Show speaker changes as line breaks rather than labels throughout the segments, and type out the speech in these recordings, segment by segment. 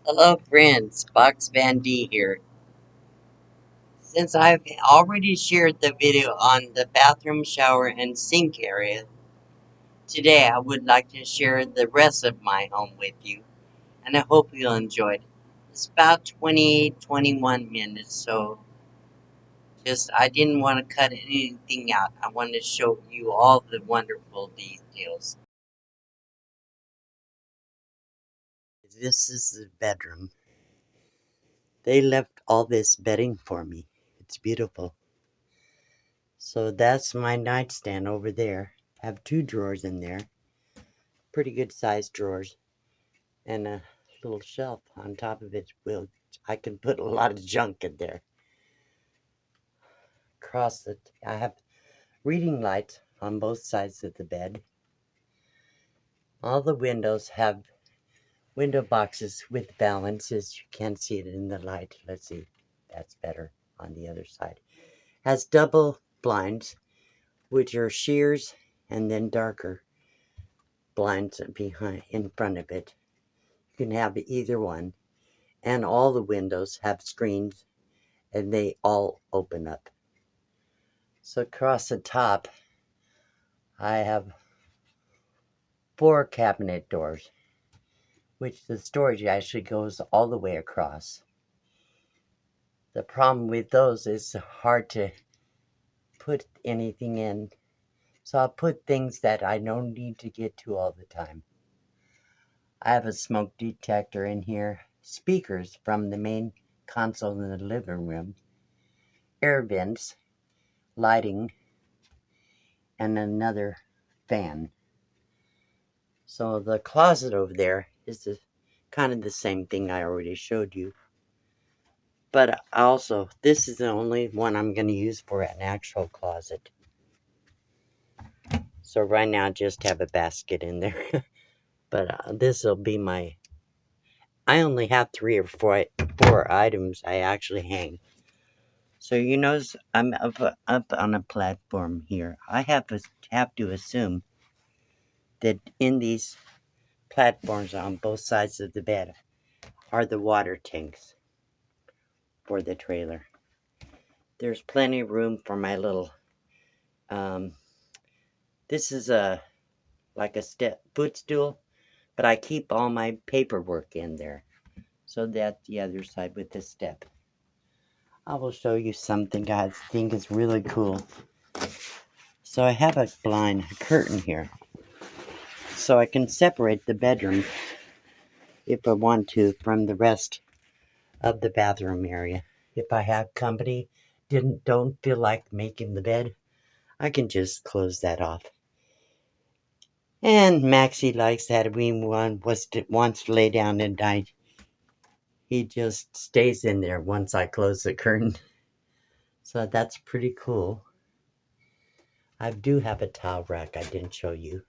Hello friends, Box Van D here. Since I've already shared the video on the bathroom, shower, and sink area, today I would like to share the rest of my home with you, and I hope you'll enjoy it. It's about 21 minutes, so I didn't want to cut anything out. I wanted to show you all the wonderful details. This is the bedroom. They left all this bedding for me. It's beautiful. So that's my nightstand over there. Have two drawers in there, pretty good sized drawers, and a little shelf on top of it. I can put a lot of junk in there. Across it, I have reading lights on both sides of the bed. All the windows have window boxes with balances. You can't see it in the light. Let's see, that's better on the other side. Has double blinds, which are sheers and then darker blinds behind in front of it. You can have either one, and all the windows have screens and they all open up. So across the top, I have 4 cabinet doors, which the storage actually goes all the way across. The problem with those is hard to put anything in, so I'll put things that I don't need to get to all the time. I have a smoke detector in here, speakers from the main console in the living room, air vents, lighting, and another fan. So the closet over there is kind of the same thing I already showed you. But also, this is the only one I'm going to use for an actual closet. So right now I just have a basket in there. But this will be I only have 3 or 4 items I actually hang. So you notice I'm up on a platform here. I have to assume that in these platforms on both sides of the bed are the water tanks for the trailer. There's plenty of room for my little, um, this is like a footstool, but I keep all my paperwork in there. So that's the other side with the step. I will show you something I think is really cool. So I have a curtain here. So I can separate the bedroom if I want to from the rest of the bathroom area. If I have company, don't feel like making the bed, I can just close that off. And Maxie likes that. We wants to lay down at night. He just stays in there once I close the curtain. So that's pretty cool. I do have a towel rack I didn't show you.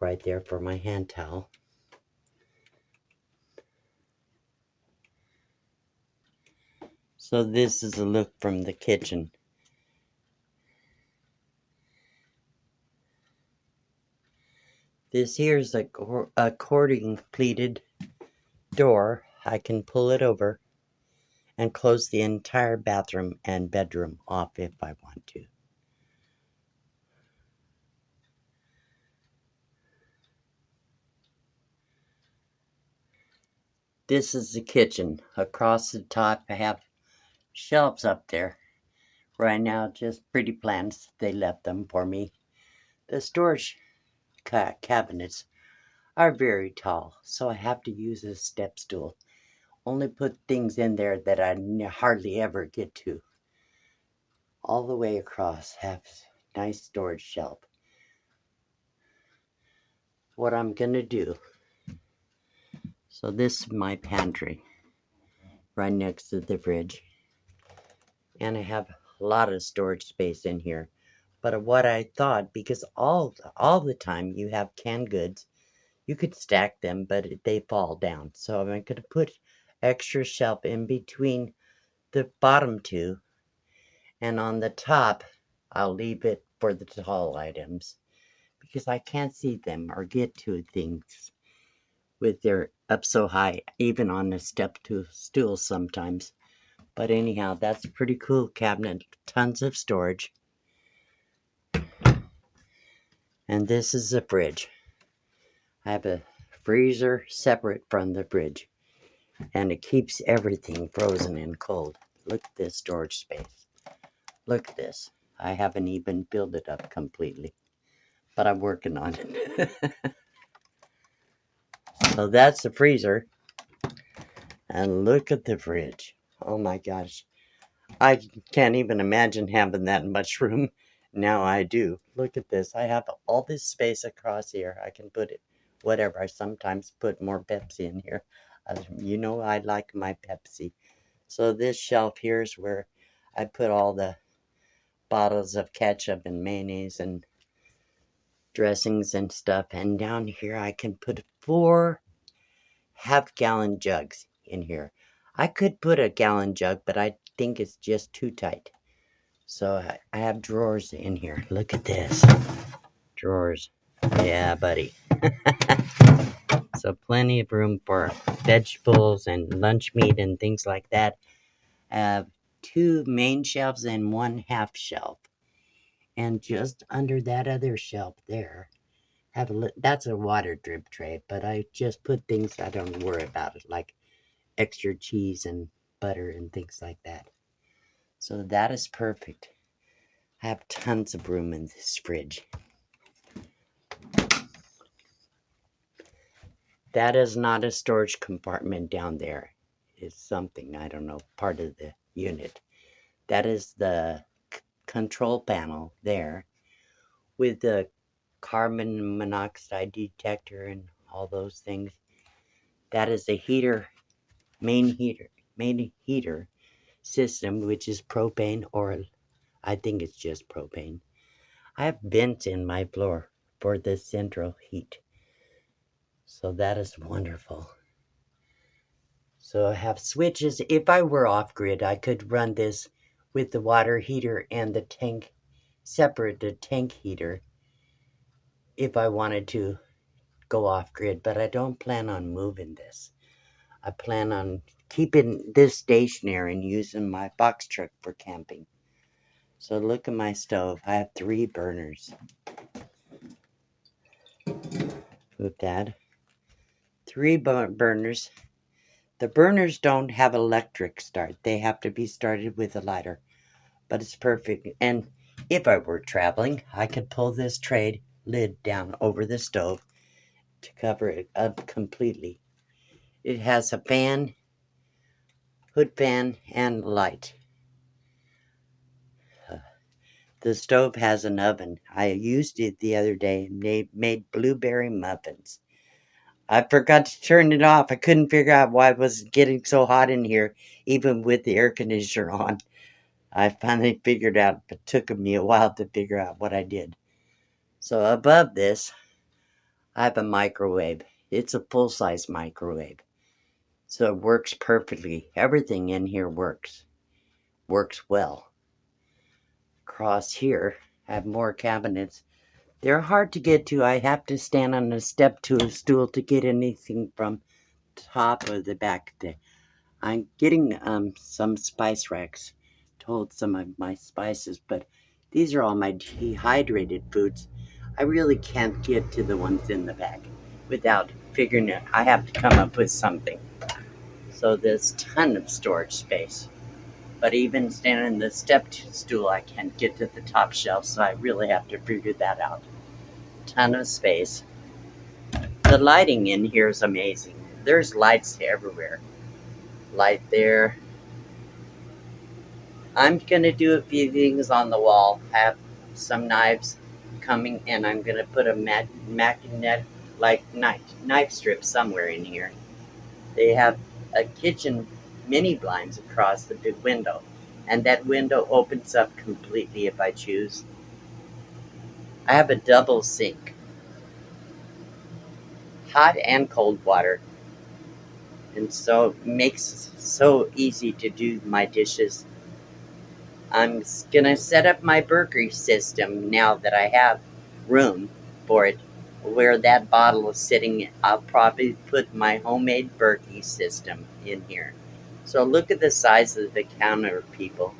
Right there for my hand towel. So this is a look from the kitchen. This here is a cording pleated door. I can pull it over and close the entire bathroom and bedroom off if I want to. This is the kitchen. Across the top I have shelves up there. Right now just pretty plants. They left them for me. The storage cabinets are very tall, so I have to use a step stool. Only put things in there that I hardly ever get to. All the way across have nice storage shelf. What I'm gonna do, so this is my pantry right next to the fridge, and I have a lot of storage space in here. But what I thought, because all the time you have canned goods, you could stack them, but they fall down. So I'm gonna put extra shelf in between the bottom two, and on the top I'll leave it for the tall items because I can't see them or get to things. with their up so high, even on a step to stool sometimes. But anyhow, that's a pretty cool cabinet. Tons of storage. And this is the fridge. I have a freezer separate from the fridge. And it keeps everything frozen and cold. Look at this storage space. Look at this. I haven't even built it up completely. But I'm working on it. So that's the freezer. And look at the fridge. Oh my gosh. I can't even imagine having that much room. Now I do. Look at this. I have all this space across here. I can put it whatever. I sometimes put more Pepsi in here. You know I like my Pepsi. So this shelf here is where I put all the bottles of ketchup and mayonnaise and dressings and stuff. And down here I can put 4 half-gallon jugs in here. I could put a gallon jug, but I think it's just too tight. So I have drawers in here. Look at this. Drawers. Yeah, buddy. So plenty of room for vegetables and lunch meat and things like that. I have 2 main shelves and 1 half shelf. And just under that other shelf there, that's a water drip tray, but I just put things I don't worry about it, like extra cheese and butter and things like that. So that is perfect. I have tons of room in this fridge. That is not a storage compartment down there. It's something, I don't know, part of the unit. That is the control panel there with the carbon monoxide detector and all those things. That is the main heater system, which is propane, or I think it's just propane. I have vents in my floor for the central heat. So that is wonderful. So I have switches. If I were off grid, I could run this with the water heater and the tank, separate the tank heater if I wanted to go off grid, but I don't plan on moving this. I plan on keeping this stationary and using my box truck for camping. So look at my stove. I have 3 burners. With that, 3 burners. The burners don't have electric start. They have to be started with a lighter. But it's perfect. And if I were traveling, I could pull this tray lid down over the stove to cover it up completely. It has a fan, hood fan, and light. The stove has an oven. I used it the other day and they made blueberry muffins. I forgot to turn it off. I couldn't figure out why it was getting so hot in here, even with the air conditioner on. I finally figured out, but it took me a while to figure out what I did. So above this, I have a microwave. It's a full-size microwave. So it works perfectly. Everything in here works well. Across here, I have more cabinets. They're hard to get to. I have to stand on a step to a stool to get anything from top of the back there. I'm getting some spice racks to hold some of my spices, but these are all my dehydrated foods. I really can't get to the ones in the back without figuring it. I have to come up with something. So there's a ton of storage space. But even standing in the step stool, I can't get to the top shelf, so I really have to figure that out. Ton of space. The lighting in here is amazing. There's lights everywhere. Light there. I'm going to do a few things on the wall. Have some knives coming, and I'm going to put a magnet like knife strip somewhere in here. They have a kitchen mini blinds across the big window, and that window opens up completely if I choose. I have a double sink, hot and cold water, and so it makes it so easy to do my dishes. I'm gonna set up my burger system now that I have room for it. where that bottle is sitting, I'll probably put my homemade Berkey system in here. So look at the size of the counter, people.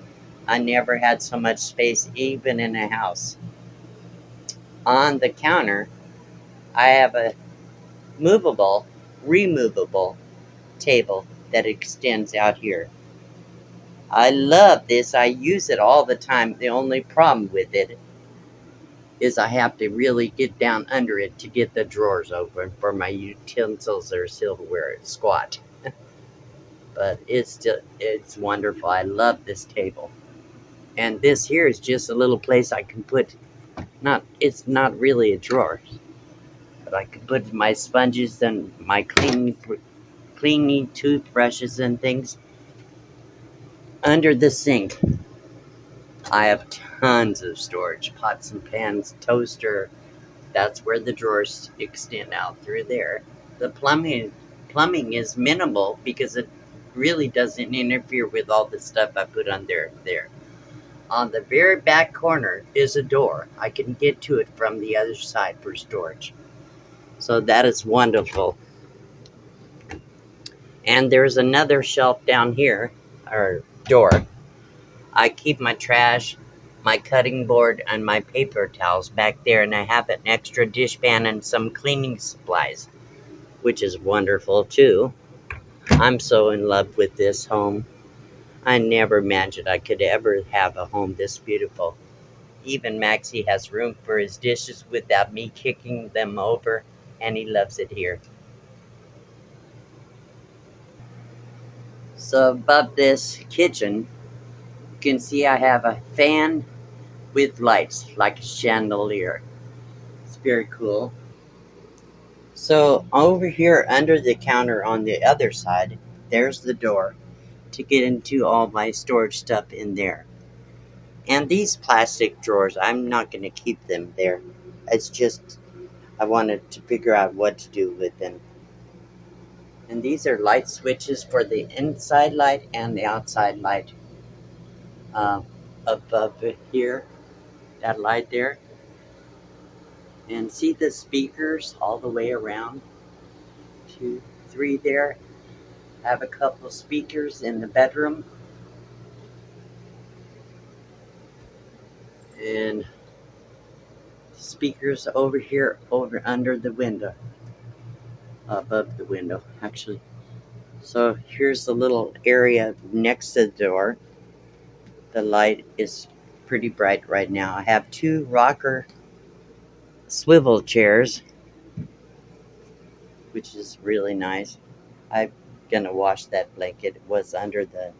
I never had so much space, even in a house. On the counter, I have a removable table that extends out here. I love this. I use it all the time. The only problem with it is I have to really get down under it to get the drawers open for my utensils or silverware. It's squat. But it's wonderful. I love this table. And this here is just a little place I can put, it's not really a drawer, but I can put my sponges and my cleaning toothbrushes and things under the sink. I have tons of storage, pots and pans, toaster. That's where the drawers extend out through there. The plumbing is minimal because it really doesn't interfere with all the stuff I put on there. On the very back corner is a door. I can get to it from the other side for storage. So that is wonderful. And there's another shelf down here, or door. I keep my trash, my cutting board, and my paper towels back there, and I have an extra dishpan and some cleaning supplies, which is wonderful too. I'm so in love with this home. I never imagined I could ever have a home this beautiful. Even Maxie has room for his dishes without me kicking them over, and he loves it here. So above this kitchen, you can see I have a fan with lights, like a chandelier. It's very cool. So over here under the counter on the other side, there's the door to get into all my storage stuff in there. And these plastic drawers, I'm not going to keep them there. It's just, I wanted to figure out what to do with them. And these are light switches for the inside light and the outside light. Uh, Above here, that light there. And see the speakers all the way around? 2, 3 there. I have a couple of speakers in the bedroom. And speakers over here, over under the window. Above the window, actually. So here's the little area next to the door. The light is pretty bright right now. I have 2 rocker swivel chairs, which is really nice. I'm gonna wash that blanket. It was under the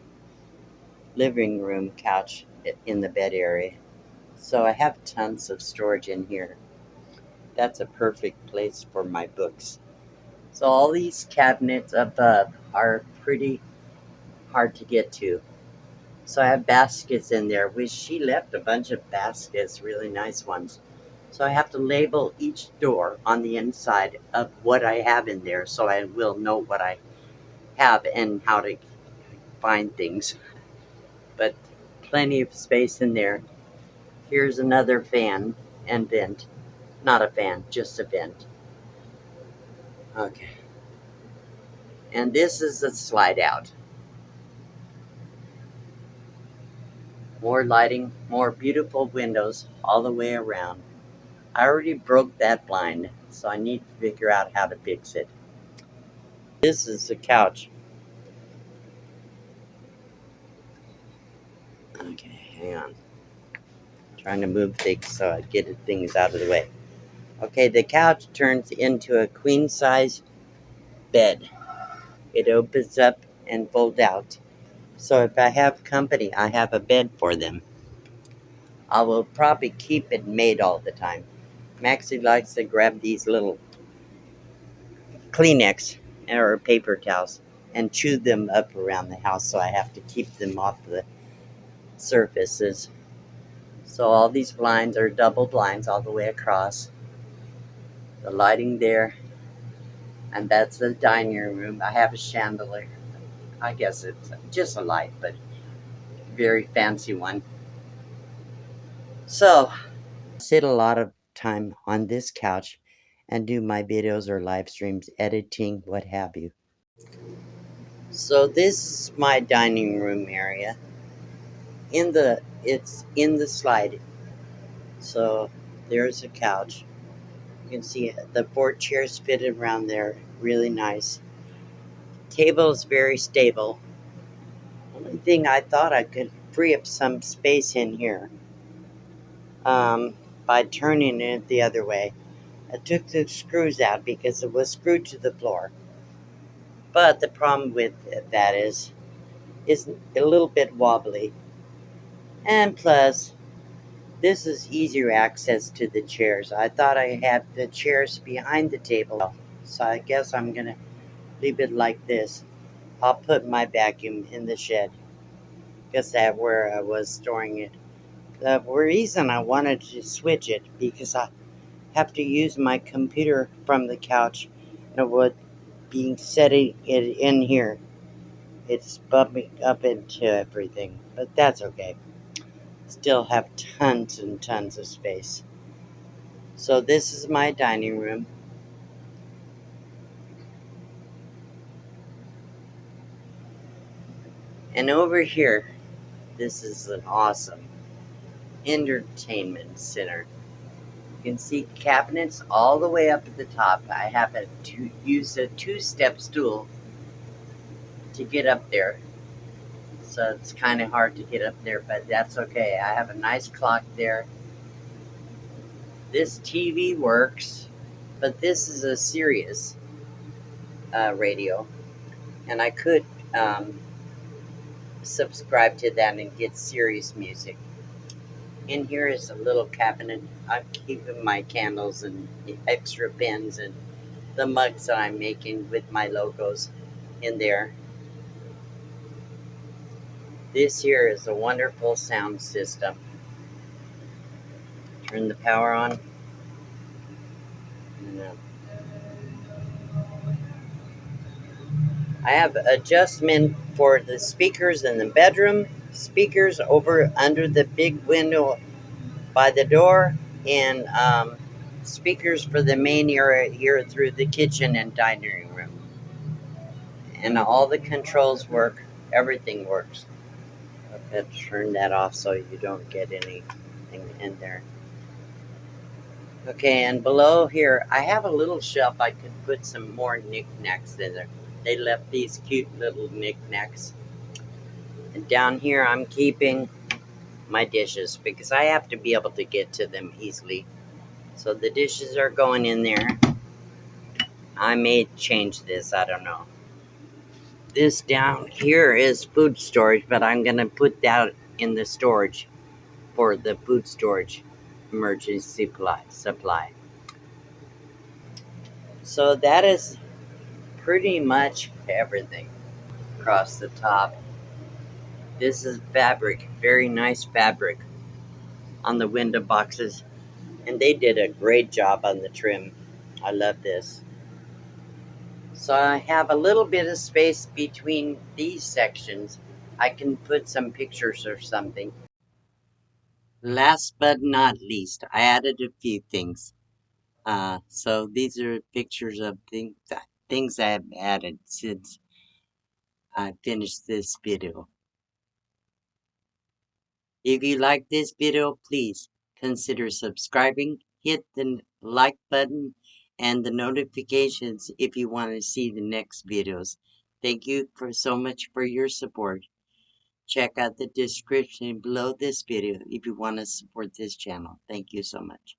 living room couch in the bed area. So I have tons of storage in here. That's a perfect place for my books. So all these cabinets above are pretty hard to get to. So I have baskets in there, which she left a bunch of baskets, really nice ones. So I have to label each door on the inside of what I have in there so I will know what I have and how to find things. But plenty of space in there. Here's another fan and vent. Not a fan, just a vent. Okay. And this is a slide out. More lighting, more beautiful windows all the way around. I already broke that blind, so I need to figure out how to fix it. This is the couch. Okay, hang on. Trying to move things so I get things out of the way. Okay, the couch turns into a queen size bed. It opens up and folds out. So if I have company, I have a bed for them. I will probably keep it made all the time. Maxie likes to grab these little Kleenex or paper towels and chew them up around the house, so I have to keep them off the surfaces. So all these blinds are double blinds all the way across. The lighting there, and that's the dining room. I have a chandelier. I guess it's just a light, but very fancy one. So I sit a lot of time on this couch, and do my videos or live streams, editing, what have you. So this is my dining room area. It's in the slide. So there's a couch. You can see the 4 chairs fitted around there. Really nice. Table is very stable. Only thing, I thought I could free up some space in here by turning it the other way. I took the screws out because it was screwed to the floor. But the problem with that is it's a little bit wobbly. And plus, this is easier access to the chairs. I thought I had the chairs behind the table, so I guess I'm gonna leave it like this. I'll put my vacuum in the shed because that's where I was storing it. The reason I wanted to switch it because I have to use my computer from the couch, and with being setting it in here, it's bumping up into everything. But that's okay. Still have tons and tons of space. So this is my dining room. And over here, this is an awesome entertainment center. You can see cabinets all the way up at the top. I have to use a 2-step stool to get up there. So it's kind of hard to get up there, but that's okay. I have a nice clock there. This TV works, but this is a Sirius radio, and I could subscribe to that and get Sirius music. In here is a little cabinet. I'm keeping my candles and extra pens and the mugs that I'm making with my logos in there. This here is a wonderful sound system. Turn the power on. And, I have adjustment for the speakers in the bedroom, speakers over under the big window by the door, and speakers for the main area here through the kitchen and dining room. And all the controls work. Everything works. I have to turn that off so you don't get anything in there. Okay, and below here, I have a little shelf I could put some more knickknacks in there. They left these cute little knickknacks. And down here, I'm keeping my dishes because I have to be able to get to them easily. So the dishes are going in there. I may change this, I don't know. This down here is food storage, but I'm going to put that in the storage for the food storage emergency supply. So that is pretty much everything across the top. This is fabric, very nice fabric on the window boxes, and they did a great job on the trim. I love this. So I have a little bit of space between these sections. I can put some pictures or something. Last but not least, I added a few things. So these are pictures of things I've added since I finished this video. If you like this video, please consider subscribing, hit the like button and the notifications if you want to see the next videos. Thank you so much for your support. Check out the description below this video if you want to support this channel. Thank you so much.